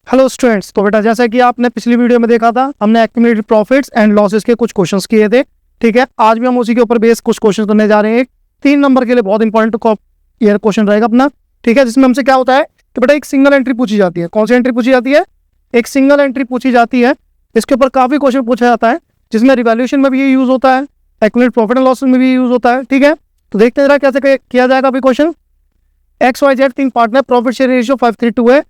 Hello students, तो बेटा जैसा कि आपने पिछली वीडियो में देखा था, हमने एक्यूमुलेटेड प्रॉफिट्स एंड लॉसेस के कुछ क्वेश्चंस किए थे। ठीक है, आज भी हम उसी के ऊपर बेस कुछ क्वेश्चन करने जा रहे हैं। 3 नंबर के लिए बहुत इंपॉर्टेंट ये क्वेश्चन रहेगा अपना। ठीक है, जिसमें हमसे क्या होता है कि बेटा एक सिंगल एंट्री पूछी जाती है। कौन सी एंट्री पूछी जाती है? एक सिंगल एंट्री पूछी जाती है। इसके ऊपर काफी क्वेश्चन पूछा जाता है, जिसमें रिवैल्यूएशन में भी ये यूज होता है, एक्यूमुलेटेड प्रॉफिट एंड लॉसेस में भी यूज होता है। ठीक है, तो देखते हैं जरा कैसे किया जाएगा अभी question. XYZ 3 partner, profit share ratio 5:3 है।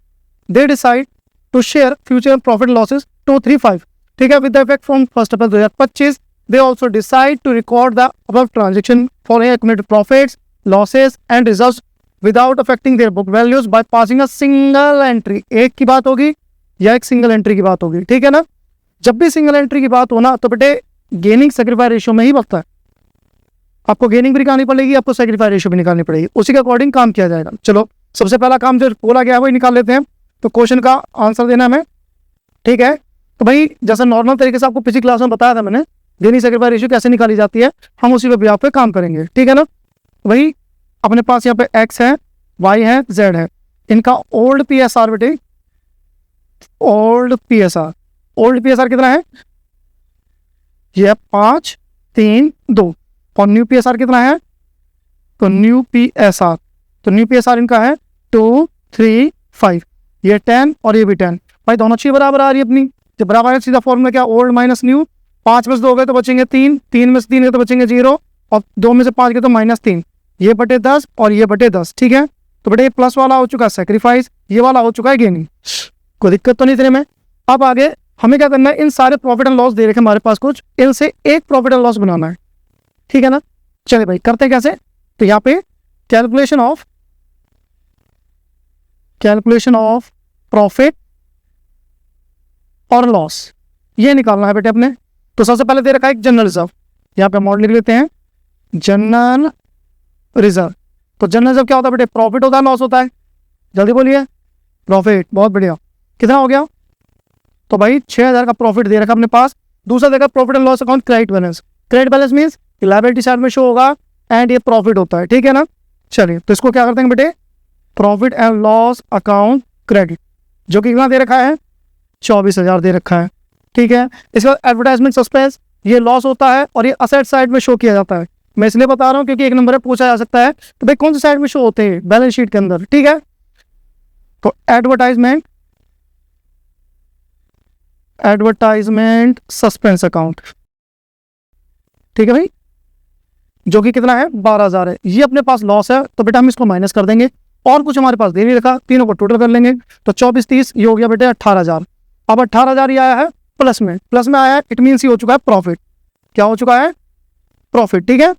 They decide to share future profit losses 235. ठीक है, with the effect from 1 April 2025, they also decide to record the above transaction for accumulated profits, losses and reserves without affecting their book values by passing a single entry. एक की बात होगी या एक single entry की बात होगी। ठीक है ना, जब भी सिंगल एंट्री की बात हो ना तो बेटे गेनिंग सेक्रीफाइस रेशियो में ही बनता है। आपको गेनिंग भी निकालनी पड़ेगी, आपको सेक्रीफाइस रेशियो भी निकालनी पड़ेगी, उसी के अकॉर्डिंग काम किया जाएगा। चलो, सबसे पहला काम जो बोला गया है वही निकाल लेते हैं। तो क्वेश्चन का आंसर देना हमें। ठीक है, तो भाई जैसा नॉर्मल तरीके से आपको पिछली क्लास में बताया था मैंने, गेनिंग सेक्रीफाइस रेशियो कैसे निकाली जाती है, हम उसी पे यहाँ पे काम करेंगे। ठीक है ना, वही अपने पास यहाँ पे x है, y है, z है। इनका ओल्ड PSR बेटे, ओल्ड PSR कितना है? ये 5, 3, 2। और न्यू PSR कितना है? तो न्यू PSR इनका है 2, 3, 5। ये 10 और ये भी 10। भाई दोनों चीज बराबर आ रही है अपनी। जब बराबर है सीधा फॉर्मूला क्या? Old minus new. 5 में से 2 गए तो बचेंगे 3, 3 में से 3 गए तो बचेंगे 0, और 2 में से 5 गए तो -3। ये बटे 10 और ये बटे 10। ठीक है, तो बेटे ये प्लस वाला हो चुका है सेक्रीफाइस, ये वाला हो चुका है गेनिंग। कोई दिक्कत तो नहीं तेरे में। अब आगे हमें क्या करना है, इन सारे प्रॉफिट एंड लॉस दे रखे हमारे पास कुछ, इनसे एक प्रॉफिट एंड लॉस बनाना है। ठीक है ना, चले भाई करते हैं कैसे। तो यहाँ पे कैलकुलेशन ऑफ प्रॉफिट और लॉस ये निकालना है बेटे अपने। तो सबसे पहले दे रखा है एक जनरल रिजर्व, यहाँ पे अमाउंट लिख लेते हैं जनरल रिजर्व। तो जनरल रिजर्व क्या होता है बेटे? प्रॉफिट होता है, लॉस होता है? जल्दी बोलिए। प्रॉफिट, बहुत बढ़िया। कितना हो गया? तो भाई 6000 का प्रॉफिट दे रखा अपने पास। दूसरा देखा profit and loss account credit balance. Credit balance means liability side में शो होगा एंड ये प्रॉफिट होता है। ठीक है ना, चलिए तो इसको क्या करते हैं बेटे, profit and loss account credit, जो कि कितना दे रखा है? 24,000 दे रखा है। ठीक है, इसके बाद एडवर्टाइजमेंट सस्पेंस, ये लॉस होता है और ये असेट साइड में शो किया जाता है। मैं इसलिए बता रहा हूँ क्योंकि एक नंबर में पूछा जा सकता है तो भाई कौन सी साइड में शो होते हैं? बैलेंस शीट के अंदर। ठीक है, तो एडवर्टाइजमेंट सस्पेंस अकाउंट। ठीक है भाई, जो कि कितना है? 12,000 है। ये अपने पास लॉस है, तो बेटा हम इसको माइनस कर देंगे और कुछ हमारे पास दे नहीं रखा, तीनों को टोटल कर लेंगे। तो 24, 30 ये हो गया बेटे 18,000। अब 18,000 ये आया है प्लस में आया है, इट मीन्स ये हो चुका है प्रॉफिट। क्या हो चुका है? प्रॉफिट। ठीक है,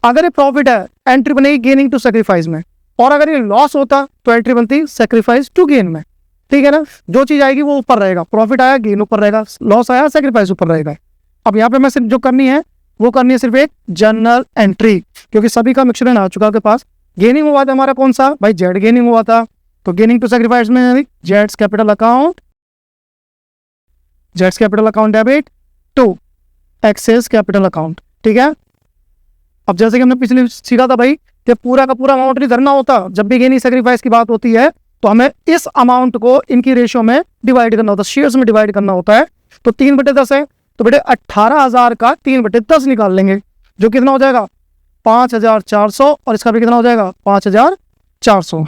अगर ये प्रॉफिट है एंट्री बनेगी गेनिंग टू सेक्रीफाइस में, और अगर ये लॉस होता तो एंट्री बनती सेक्रीफाइस टू गेन में। ठीक है ना, जो चीज आएगी वो ऊपर रहेगा, प्रॉफिट आया गेन ऊपर रहेगा, लॉस आया सेक्रीफाइस ऊपर रहेगा। अब यहाँ पे मैं सिर्फ जो करनी है वो करनी है सिर्फ एक जनरल एंट्री, क्योंकि सभी का मिक्सचर आ चुका आपके पास। गेनिंग हुआ था हमारा कौन सा भाई? जेड गेनिंग हुआ था। तो गेनिंग टू सेक्रीफाइस में जेड्स capital account debit to X's capital account. ठीक है, अब जैसे कि हमने पिछले सीखा था भाई कि पूरा का पूरा अमाउंट नहीं धरना होता। जब भी गेनिंग सेक्रीफाइस की बात होती है तो हमें इस अमाउंट को इनकी रेशियो में डिवाइड करना होता है, शेयर्स में डिवाइड करना होता है। तो 3/10 है, तो बेटे 18,000 का 3/10 निकाल लेंगे, जो कितना हो जाएगा? 5,400, और इसका भी कितना हो जाएगा? 5,400।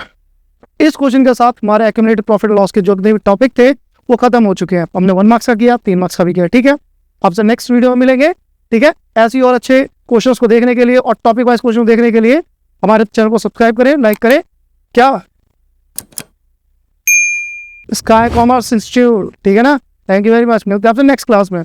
इस क्वेश्चन के साथ हमारे एक्यूमुलेटेड प्रॉफिट लॉस के जो टॉपिक थे वो खत्म हो चुके हैं। हमने 1 मार्क्स का किया, 3 मार्क्स का भी किया। ठीक है, आपसे नेक्स्ट वीडियो में मिलेंगे। ठीक है, ऐसी और अच्छे क्वेश्चंस को देखने के लिए और टॉपिक वाइज क्वेश्चन देखने के लिए हमारे चैनल को सब्सक्राइब करें, लाइक करें। क्या स्काई कॉमर्स इंस्टीट्यूट। ठीक है ना, थैंक यू वेरी मच। मिलते हैं आपसे नेक्स्ट क्लास में।